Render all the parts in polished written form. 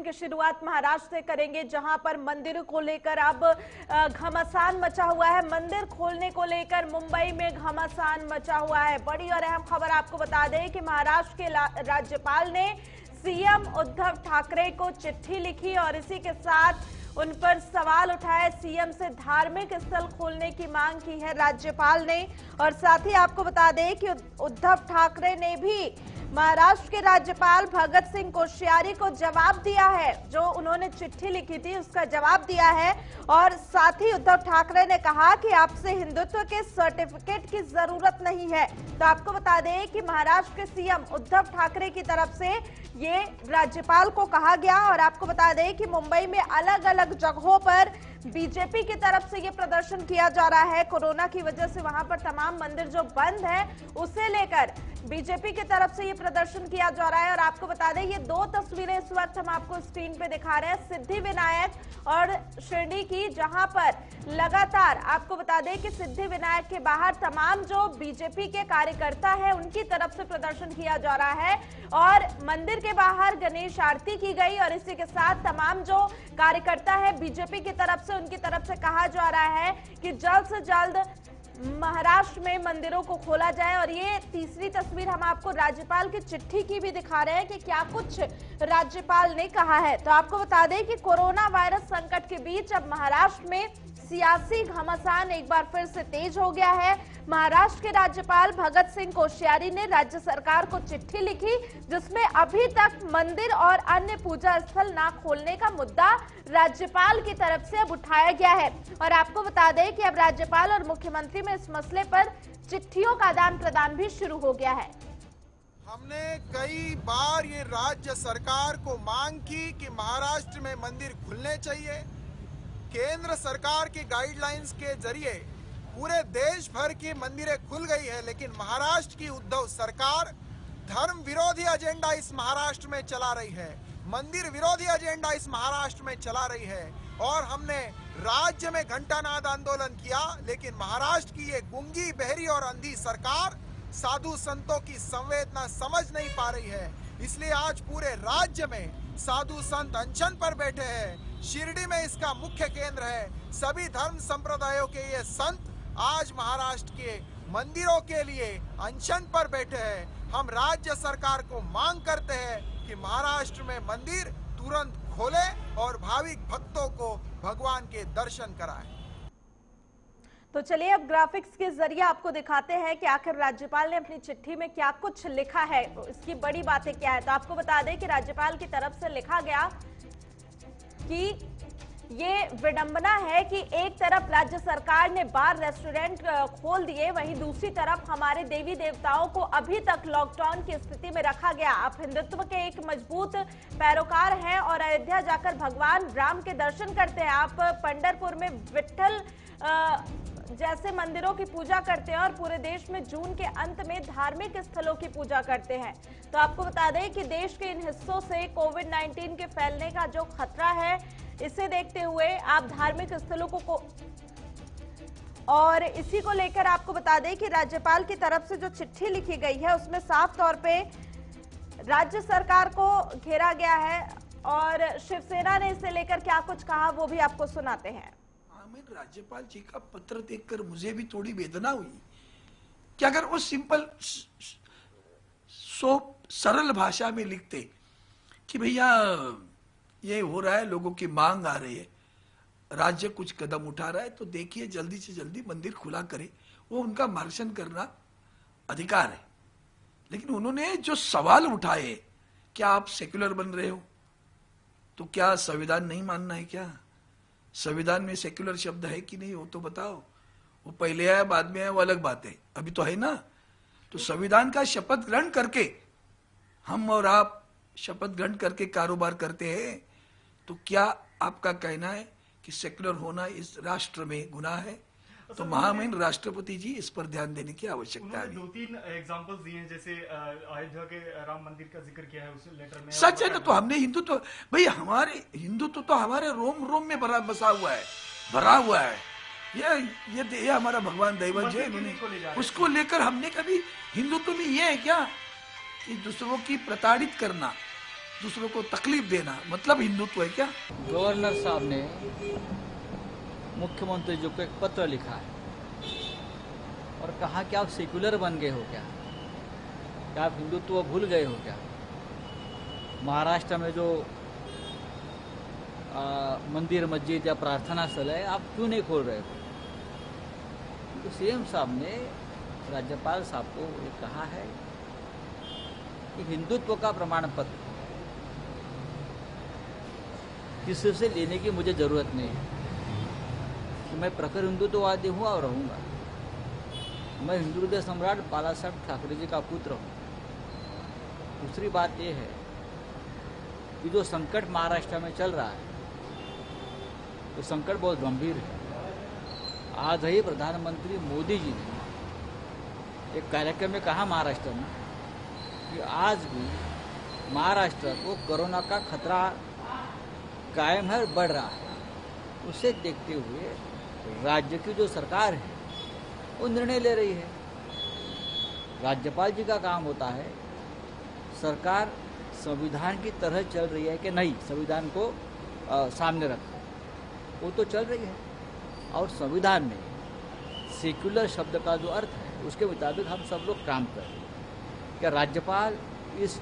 की शुरुआत महाराष्ट्र से करेंगे, जहां पर मंदिरों को लेकर अब घमासान मचा हुआ है। मंदिर खोलने को लेकर मुंबई में घमासान मचा हुआ है। बड़ी और अहम खबर आपको बता दें कि महाराष्ट्र के राज्यपाल ने सीएम उद्धव ठाकरे को चिट्ठी लिखी और इसी के साथ उन पर सवाल उठाए। सीएम से धार्मिक स्थल खोलने की मांग की है राज्यपाल ने। और साथ ही आपको बता दें कि उद्धव ठाकरे ने भी महाराष्ट्र के राज्यपाल भगत सिंह कोश्यारी को जवाब दिया है। जो उन्होंने चिट्ठी लिखी थी उसका जवाब दिया है। और साथ ही उद्धव ठाकरे ने कहा कि आपसे हिंदुत्व के सर्टिफिकेट की जरूरत नहीं है। तो आपको बता दें कि महाराष्ट्र के सीएम उद्धव ठाकरे की तरफ से ये राज्यपाल को कहा गया। और आपको बता दें कि मुंबई में अलग अलग जगहों पर बीजेपी की तरफ से ये प्रदर्शन किया जा रहा है। कोरोना की वजह से वहां पर तमाम मंदिर जो बंद है उसे लेकर बीजेपी की तरफ से ये प्रदर्शन किया जा रहा है। और आपको बता दें ये दो तस्वीरें इस वक्त हम आपको स्क्रीन पे दिखा रहे हैं, सिद्धि विनायक और शिरडी की, जहां पर लगातार आपको बता दें कि सिद्धि विनायक के बाहर तमाम जो बीजेपी के कार्यकर्ता है उनकी तरफ से प्रदर्शन किया जा रहा है। और मंदिर के बाहर गणेश आरती की गई और इसी के साथ तमाम जो कार्यकर्ता है बीजेपी की तरफ से उनकी तरफ से कहा जा रहा है कि जल्द से जल्द महाराष्ट्र में मंदिरों को खोला जाए। और ये तीसरी तस्वीर हम आपको राज्यपाल की चिट्ठी की भी दिखा रहे हैं कि क्या कुछ राज्यपाल ने कहा है। तो आपको बता दें कि कोरोना वायरस संकट के बीच अब महाराष्ट्र में सियासी घमासान एक बार फिर से तेज हो गया है। महाराष्ट्र के राज्यपाल भगत सिंह कोश्यारी ने राज्य सरकार को चिट्ठी लिखी जिसमें अभी तक मंदिर और अन्य पूजा स्थल ना खोलने का मुद्दा राज्यपाल की तरफ से अब उठाया गया है। और आपको बता दें कि अब राज्यपाल और मुख्यमंत्री में इस मसले पर चिट्ठियों का आदान प्रदान भी शुरू हो गया है। हमने कई बार ये राज्य सरकार को मांग की कि महाराष्ट्र में मंदिर खुलने चाहिए। केंद्र सरकार की गाइडलाइंस के जरिए पूरे देश भर की मंदिरें खुल गई है, लेकिन महाराष्ट्र की उद्धव सरकार धर्म विरोधी एजेंडा इस महाराष्ट्र में चला रही है, मंदिर विरोधी एजेंडा इस महाराष्ट्र में चला रही है। और हमने राज्य में घंटानाद आंदोलन किया, लेकिन महाराष्ट्र की ये गूंगी, बहरी और अंधी सरकार साधु संतों की संवेदना समझ नहीं पा रही है। इसलिए आज पूरे राज्य में साधु संत अनशन पर बैठे हैं। शिरडी में इसका मुख्य केंद्र है। सभी धर्म संप्रदायों के ये संत आज महाराष्ट्र के मंदिरों के लिए अनशन पर बैठे हैं। हम राज्य सरकार को मांग करते हैं कि महाराष्ट्र में मंदिर तुरंत खोले और भाविक भक्तों को भगवान के दर्शन कराएं। तो चलिए अब ग्राफिक्स के जरिए आपको दिखाते हैं कि आखिर राज्यपाल ने अपनी चिट्ठी में क्या कुछ लिखा है, इसकी बड़ी बातें क्या है। तो आपको बता दें कि राज्यपाल की तरफ से लिखा गया कि ये विडंबना है कि एक तरफ राज्य सरकार ने बार रेस्टोरेंट खोल दिए, वहीं दूसरी तरफ हमारे देवी देवताओं को अभी तक लॉकडाउन की स्थिति में रखा गया। आप हिंदुत्व के एक मजबूत पैरोकार हैं और अयोध्या जाकर भगवान राम के दर्शन करते हैं। आप पंढरपुर में विट्ठल जैसे मंदिरों की पूजा करते हैं और पूरे देश में जून के अंत में धार्मिक स्थलों की पूजा करते हैं। तो आपको बता दें कि देश के इन हिस्सों से कोविड-19 के फैलने का जो खतरा है, इसे देखते हुए आप धार्मिक स्थलों को और इसी को लेकर आपको बता दें कि राज्यपाल की तरफ से जो चिट्ठी लिखी गई है उसमें साफ तौर पे राज्य सरकार को घेरा गया है। और शिवसेना ने इसे लेकर क्या कुछ कहा वो भी आपको सुनाते हैं। राज्यपाल जी का पत्र देखकर मुझे भी थोड़ी वेदना हुई कि अगर वो सिंपल सरल भाषा में लिखते कि भैया ये हो रहा है, लोगों की मांग आ रही है, राज्य कुछ कदम उठा रहा है, तो देखिए जल्दी से जल्दी मंदिर खुला करे, वो उनका मार्गदर्शन करना अधिकार है। लेकिन उन्होंने जो सवाल उठाए, क्या आप सेक्युलर बन रहे हो, तो क्या संविधान नहीं मानना है क्या? संविधान में सेक्युलर शब्द है कि नहीं, वो तो बताओ। वो पहले आया बाद में आया वो अलग बात है, अभी तो है ना। तो संविधान का शपथ ग्रहण करके हम और आप शपथ ग्रहण करके कारोबार करते हैं, तो क्या आपका कहना है कि सेक्युलर होना इस राष्ट्र में गुनाह है? तो महामहिम राष्ट्रपति जी इस पर ध्यान देने की आवश्यकता है। दो तीन एग्जांपल्स दिए हैं, जैसे अयोध्या के राम मंदिर का जिक्र किया है उस लेटर में। सच है ना, तो हमने हिंदुत्व, भाई हमारे हिंदुत्व तो हमारे रोम रोम में बसा हुआ है, भरा हुआ है। ये हमारा भगवान दैवत जो है, उसको लेकर हमने कभी हिंदुत्व में ये है क्या कि दूसरों की प्रताड़ित करना, दूसरों को तकलीफ देना मतलब हिंदुत्व है क्या? गवर्नर साहब ने मुख्यमंत्री जी को एक पत्र लिखा है और कहा कि आप सेक्युलर बन गए हो क्या आप हिंदुत्व भूल गए हो क्या? महाराष्ट्र में जो मंदिर मस्जिद या प्रार्थना स्थल है आप क्यों नहीं खोल रहे हो? तो सीएम साहब ने राज्यपाल साहब को ये कहा है कि हिंदुत्व का प्रमाण पत्र किसी से लेने की मुझे जरूरत नहीं है कि मैं प्रखर हिंदुत्ववादी हूँ और रहूँगा। मैं हिंदू हृदय सम्राट बाला साहब ठाकरे जी का पुत्र हूँ। दूसरी बात यह है कि जो संकट महाराष्ट्र में चल रहा है तो संकट बहुत गंभीर है। आज ही प्रधानमंत्री मोदी जी ने एक कार्यक्रम में कहा महाराष्ट्र में कि आज भी महाराष्ट्र को कोरोना का खतरा कायम है और बढ़ रहा है। उसे देखते हुए राज्य की जो सरकार है वो निर्णय ले रही है। राज्यपाल जी का काम होता है सरकार संविधान की तरह चल रही है कि नहीं, संविधान को सामने रखा, वो तो चल रही है। और संविधान में सेक्युलर शब्द का जो अर्थ है उसके मुताबिक हम सब लोग काम कर रहे हैं। क्या राज्यपाल इस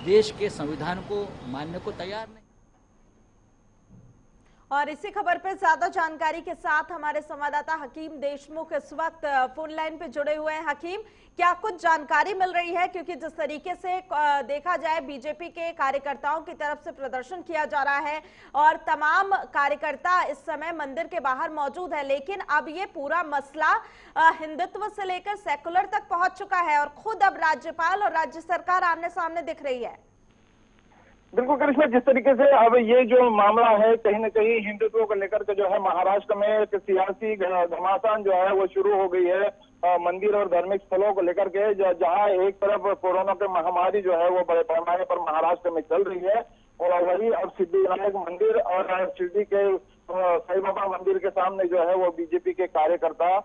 देश के संविधान को मानने को तैयार नहीं? और इसी खबर पर ज्यादा जानकारी के साथ हमारे संवाददाता हकीम देशमुख इस वक्त फोन लाइन पे जुड़े हुए हैं। हकीम, क्या कुछ जानकारी मिल रही है? क्योंकि जिस तरीके से देखा जाए बीजेपी के कार्यकर्ताओं की तरफ से प्रदर्शन किया जा रहा है और तमाम कार्यकर्ता इस समय मंदिर के बाहर मौजूद है, लेकिन अब ये पूरा मसला हिंदुत्व से लेकर सेकुलर तक पहुंच चुका है और खुद अब राज्यपाल और राज्य सरकार आमने सामने दिख रही है। बिल्कुल करिश्मा, जिस तरीके से अब ये जो मामला है कहीं न कहीं हिंदुत्व को लेकर के जो है महाराष्ट्र में एक सियासी घमासान जो है वो शुरू हो गई है मंदिर और धार्मिक स्थलों को लेकर के, जहां एक तरफ कोरोना की महामारी जो है वो बड़े पैमाने पर महाराष्ट्र में चल रही है और वही अब सिद्धि विनायक मंदिर और शिरडी के साईं बाबा मंदिर के सामने जो है वो बीजेपी के कार्यकर्ता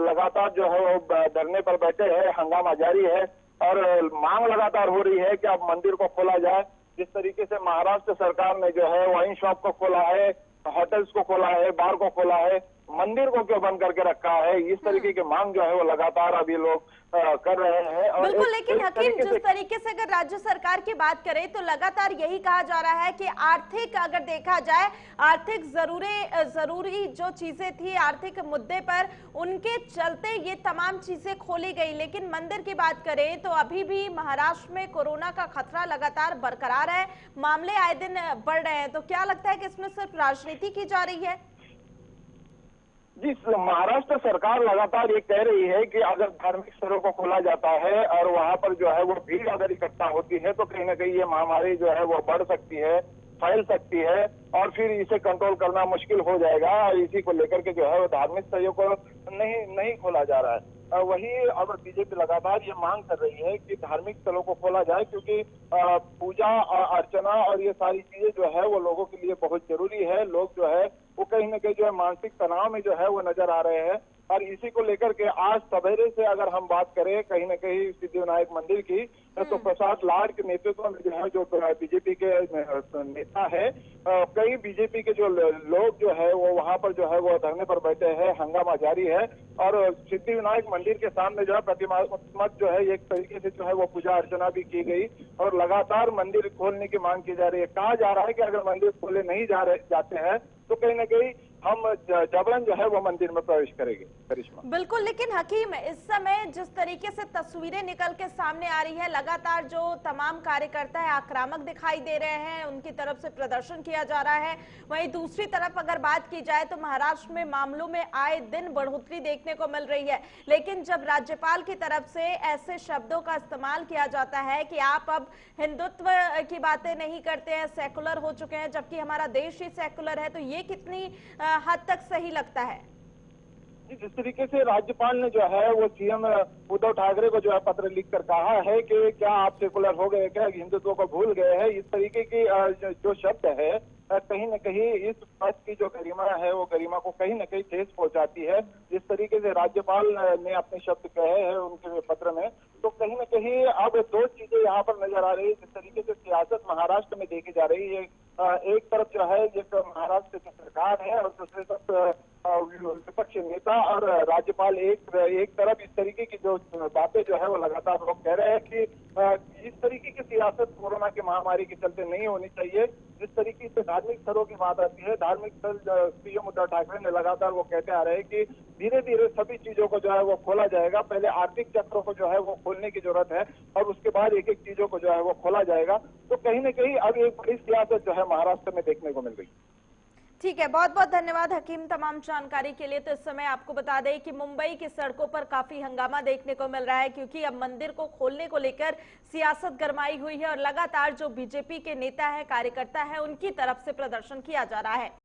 लगातार जो है वो धरने पर बैठे हैं। हंगामा जारी है और मांग लगातार हो रही है कि अब मंदिर को खोला जाए। जिस तरीके से महाराष्ट्र सरकार ने जो है वाइन शॉप को खोला है, होटल्स को खोला है, बार को खोला है, मंदिर को क्यों बंद करके रखा है, इस तरीके की मांग जो है वो लगातार अभी लोग कर रहे हैं। और बिल्कुल, लेकिन हकीम जिस तरीके से अगर राज्य सरकार की बात करें तो लगातार यही कहा जा रहा है कि आर्थिक, अगर देखा जाए आर्थिक जरूरी जो चीजें थी आर्थिक मुद्दे पर, उनके चलते ये तमाम चीजें खोली गई। लेकिन मंदिर की बात करें तो अभी भी महाराष्ट्र में कोरोना का खतरा लगातार बरकरार है, मामले आए दिन बढ़ रहे हैं। तो क्या लगता है कि इसमें सिर्फ राजनीति की जा रही है? जी, महाराष्ट्र सरकार लगातार ये कह रही है कि अगर धार्मिक स्थलों को खोला जाता है और वहां पर जो है वो भीड़ अगर इकट्ठा होती है तो कहीं ना कहीं ये महामारी जो है वो बढ़ सकती है, फैल सकती है और फिर इसे कंट्रोल करना मुश्किल हो जाएगा। और इसी को लेकर के जो है वो धार्मिक स्थलों को नहीं खोला जा रहा है। वही अब बीजेपी लगातार ये मांग कर रही है कि धार्मिक स्थलों को खोला जाए, क्योंकि पूजा अर्चना और ये सारी चीजें जो है वो लोगों के लिए बहुत जरूरी है। लोग जो है वो कहीं ना कहीं जो है मानसिक तनाव में जो है वो नजर आ रहे हैं। और इसी को लेकर के आज सवेरे से अगर हम बात करें कहीं ना कहीं सिद्धि विनायक मंदिर की, तो प्रसाद लाड के नेतृत्व में जो है जो बीजेपी के नेता है, कई बीजेपी के जो लोग जो है वो वहां पर जो है वो धरने पर बैठे हैं। हंगामा जारी है और सिद्धि विनायक मंदिर के सामने जो है प्रतिमा जो है एक तरीके से जो है वो पूजा अर्चना भी की गई और लगातार मंदिर खोलने की मांग की जा रही है। कहा जा रहा है कि अगर मंदिर खोले नहीं जाते हैं तो कहीं ना कहीं हम जबरन जो है वो मंदिर में प्रवेश करेंगे। करिश्मा, बिल्कुल, लेकिन हकीम इस समय जिस तरीके से तस्वीरें निकल के सामने आ रही है, लगातार जो तमाम कार्यकर्ता है आक्रामक दिखाई दे रहे हैं, उनकी तरफ से प्रदर्शन किया जा रहा है। वहीं दूसरी तरफ अगर बात की जाए तो महाराष्ट्र में मामलों में आए दिन बढ़ोतरी देखने को मिल रही है। लेकिन जब राज्यपाल की तरफ से ऐसे शब्दों का इस्तेमाल किया जाता है कि आप अब हिंदुत्व की बातें नहीं करते हैं, सेकुलर हो चुके हैं, जबकि हमारा देश ही सेकुलर है, तो ये कितनी हद तक सही लगता है? जिस तरीके से राज्यपाल ने जो है वो सीएम उद्धव ठाकरे को जो है पत्र लिखकर कहा है कि क्या आप सेकुलर हो गए, क्या हिंदुत्व को भूल गए हैं, इस तरीके की जो शब्द है कहीं न कहीं इस पद की जो गरिमा है वो गरिमा को कहीं न कहीं ठेस पहुंचाती है। जिस तरीके से राज्यपाल ने अपने शब्द कहे हैं उनके पत्र में, तो कहीं न कहीं अब दो चीजें यहाँ पर नजर आ रही है। जिस तरीके से सियासत महाराष्ट्र में देखी जा रही है, एक तरफ जो है ये महाराष्ट्र की सरकार है और दूसरी तरफ विपक्षी नेता और राज्यपाल एक तरफ इस तरीके की जो बातें जो है वो लगातार लोग कह रहे हैं कि इस तरीके की सियासत कोरोना की महामारी के चलते नहीं होनी चाहिए। जिस तरीके से धार्मिक स्थलों की बात आती है, धार्मिक स्थल सीएम उद्धव ठाकरे ने लगातार वो कहते आ रहे हैं कि धीरे धीरे सभी चीजों को जो है वो खोला जाएगा। पहले आर्थिक चक्रों को जो है वो खोलने की जरूरत है और उसके बाद एक एक चीजों को जो है वो खोला जाएगा। तो कहीं न कहीं अब एक बड़ी सियासत जो है महाराष्ट्र में देखने को मिल रही है। ठीक है, बहुत बहुत धन्यवाद हकीम तमाम जानकारी के लिए। तो इस समय आपको बता दें कि मुंबई की सड़कों पर काफी हंगामा देखने को मिल रहा है, क्योंकि अब मंदिर को खोलने को लेकर सियासत गरमाई हुई है और लगातार जो बीजेपी के नेता है, कार्यकर्ता है, उनकी तरफ से प्रदर्शन किया जा रहा है।